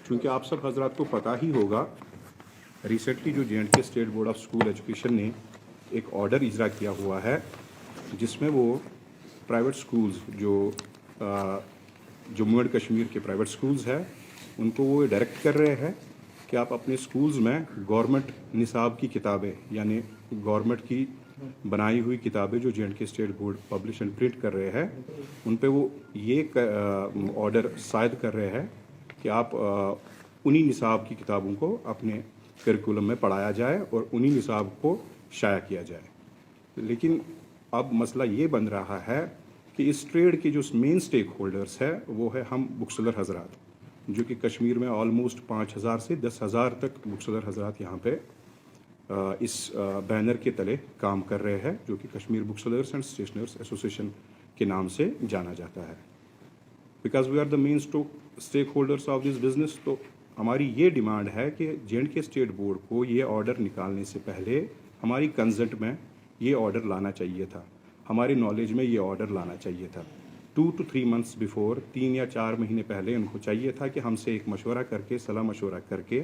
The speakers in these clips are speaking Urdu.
چونکہ آپ سب حضرات کو پتہ ہی ہوگا ریسنٹلی جو JNK state board of school education نے ایک آرڈر اجرا کیا ہوا ہے جس میں وہ پرائیویٹ سکولز جو جموں اینڈ کشمیر کے پرائیویٹ سکولز ہیں ان کو وہ ڈائریکٹ کر رہے ہیں کہ آپ اپنے سکولز میں گورنمنٹ نصاب کی کتابیں یعنی گورنمنٹ کی بنائی ہوئی کتابیں جو JNK state board publish and print کر رہے ہیں ان پہ وہ یہ آرڈر صادر کر رہے ہیں کہ آپ انہی نصاب کی کتابوں کو اپنے کریکولم میں پڑھایا جائے اور انہی نصاب کو شائع کیا جائے. لیکن اب مسئلہ یہ بن رہا ہے کہ اس ٹریڈ کے جو مین سٹیک ہولڈرز ہے وہ ہے ہم بک سیلر حضرات جو کہ کشمیر میں آلموسٹ 5,000 سے 10,000 تک بک سیلر حضرات یہاں پہ اس بینر کے تلے کام کر رہے ہیں جو کہ Kashmir book sellers and stationers association کے نام سے جانا جاتا ہے. Because we are the main stakeholders of this business. تو ہماری یہ ڈیمانڈ ہے کہ JNK اسٹیٹ بورڈ کو یہ آرڈر نکالنے سے پہلے ہماری کنسنٹ میں یہ آرڈر لانا چاہیے تھا, ہماری نالج میں یہ آرڈر لانا چاہیے تھا 2 to 3 months بیفور. 3 یا 4 مہینے پہلے ان کو چاہیے تھا کہ ہم سے ایک مشورہ کر کے صلاح مشورہ کر کے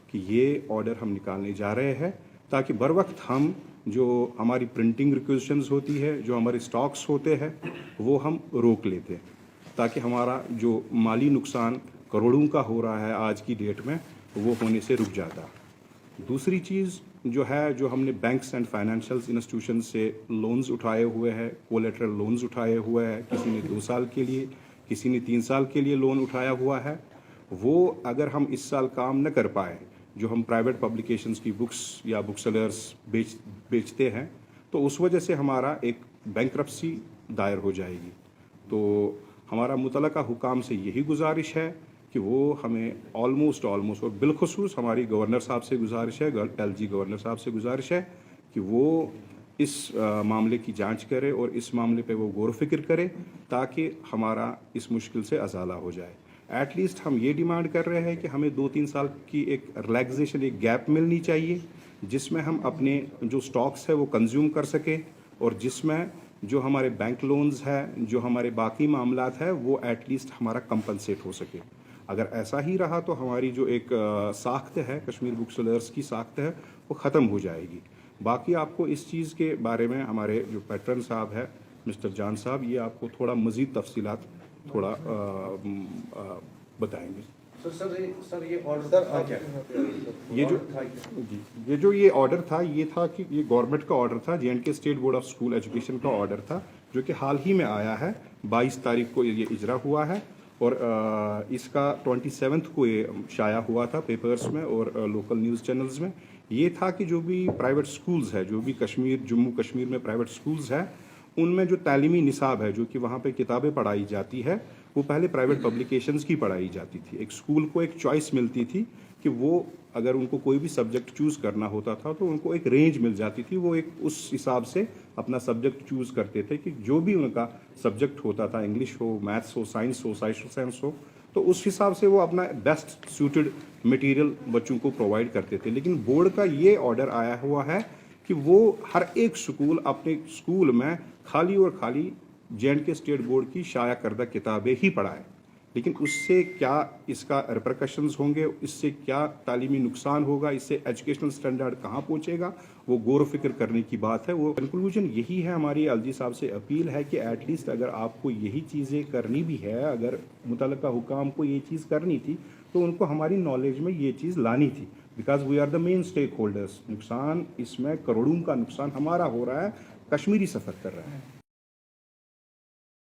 کہ یہ آرڈر ہم نکالنے جا رہے ہیں تاکہ بر وقت ہم جو ہماری پرنٹنگ ریکویزیشنز ہوتی ہے جو ہمارے اسٹاکس ہوتے ہیں وہ ہم روک لیتے تاکہ ہمارا جو مالی نقصان کروڑوں کا ہو رہا ہے آج کی ڈیٹ میں وہ ہونے سے رک جاتا. دوسری چیز جو ہے جو ہم نے بینکس اینڈ فائنینشیل انسٹیٹیوشن سے لونز اٹھائے ہوئے ہیں, کولیٹرل لونز اٹھائے ہوئے ہیں, کسی نے 2 سال کے لیے کسی نے 3 سال کے لیے لون اٹھایا ہوا ہے, وہ اگر ہم اس سال کام نہ کر پائے جو ہم پرائیویٹ پبلیکیشنز کی بکس یا بک سیلرز بیچتے ہیں تو اس وجہ سے ہمارا ایک بینکرپسی دائر ہو جائے گی. تو ہمارا متعلقہ حکام سے یہی گزارش ہے کہ وہ ہمیں آلموسٹ اور بالخصوص ہماری گورنر صاحب سے گزارش ہے, LG گورنر صاحب سے گزارش ہے کہ وہ اس معاملے کی جانچ کرے اور اس معاملے پہ وہ غور و فکر کرے تاکہ ہمارا اس مشکل سے ازالہ ہو جائے. ایٹ لیسٹ ہم یہ ڈیمانڈ کر رہے ہیں کہ ہمیں 2-3 سال کی ایک ریلیکسیشن, ایک گیپ ملنی چاہیے جس میں ہم اپنے جو سٹاکس ہے وہ کنزیوم کر سکیں اور جس میں جو ہمارے بینک لونز ہے جو ہمارے باقی معاملات ہے وہ ایٹ لیسٹ ہمارا کمپنسیٹ ہو سکے. اگر ایسا ہی رہا تو ہماری جو ایک ساخت ہے کشمیر بک سیلرز کی ساخت ہے وہ ختم ہو جائے گی. باقی آپ کو اس چیز کے بارے میں ہمارے جو پیٹرن صاحب ہے مسٹر جان صاحب یہ آپ کو تھوڑا مزید تفصیلات تھوڑا بتائیں گے. یہ جو یہ آرڈر تھا یہ تھا کہ یہ گورنمنٹ کا آرڈر تھا, JNK state board of school education کا آرڈر تھا جو کہ حال ہی میں آیا ہے. 22 تاریخ کو یہ اجرا ہوا ہے اور اس کا 27 کو یہ شائع ہوا تھا پیپرز میں اور لوکل نیوز چینلز میں. یہ تھا کہ جو بھی پرائیویٹ سکولز ہے جو بھی جموں کشمیر میں پرائیویٹ سکولز ہیں ان میں جو تعلیمی نصاب ہے جو کہ وہاں پہ کتابیں پڑھائی جاتی ہے وہ پہلے پرائیویٹ پبلیکیشنز کی پڑھائی جاتی تھی. ایک اسکول کو ایک چوائس ملتی تھی کہ وہ اگر ان کو کوئی بھی سبجیکٹ چوز کرنا ہوتا تھا تو ان کو ایک رینج مل جاتی تھی, وہ ایک اس حساب سے اپنا سبجیکٹ چوز کرتے تھے کہ جو بھی ان کا سبجیکٹ ہوتا تھا, انگلش ہو, میتھس ہو, سائنس ہو, سوشل سائنس ہو, تو اس حساب سے وہ اپنا بیسٹ سوٹڈ مٹیریل بچوں کو پرووائڈ کرتے تھے. لیکن بورڈ کا یہ آرڈر آیا ہوا ہے کہ وہ ہر ایک سکول اپنے سکول میں خالی اور خالی JNK اسٹیٹ بورڈ کی شائع کردہ کتابیں ہی پڑھائے. لیکن اس سے کیا اس کا ریپرکشنز ہوں گے, اس سے کیا تعلیمی نقصان ہوگا, اس سے ایجوکیشنل سٹینڈرڈ کہاں پہنچے گا, وہ غور و فکر کرنے کی بات ہے. وہ کنکلوژن یہی ہے, ہماری LG صاحب سے اپیل ہے کہ ایٹ لیسٹ اگر آپ کو یہی چیزیں کرنی بھی ہے, اگر متعلقہ حکام کو یہ چیز کرنی تھی تو ان کو ہماری نالج میں یہ چیز لانی تھی. Because we are the main stakeholders. نقصان اس میں کروڑوں کا نقصان ہمارا ہو رہا ہے, کشمیری سفر کر رہا ہے.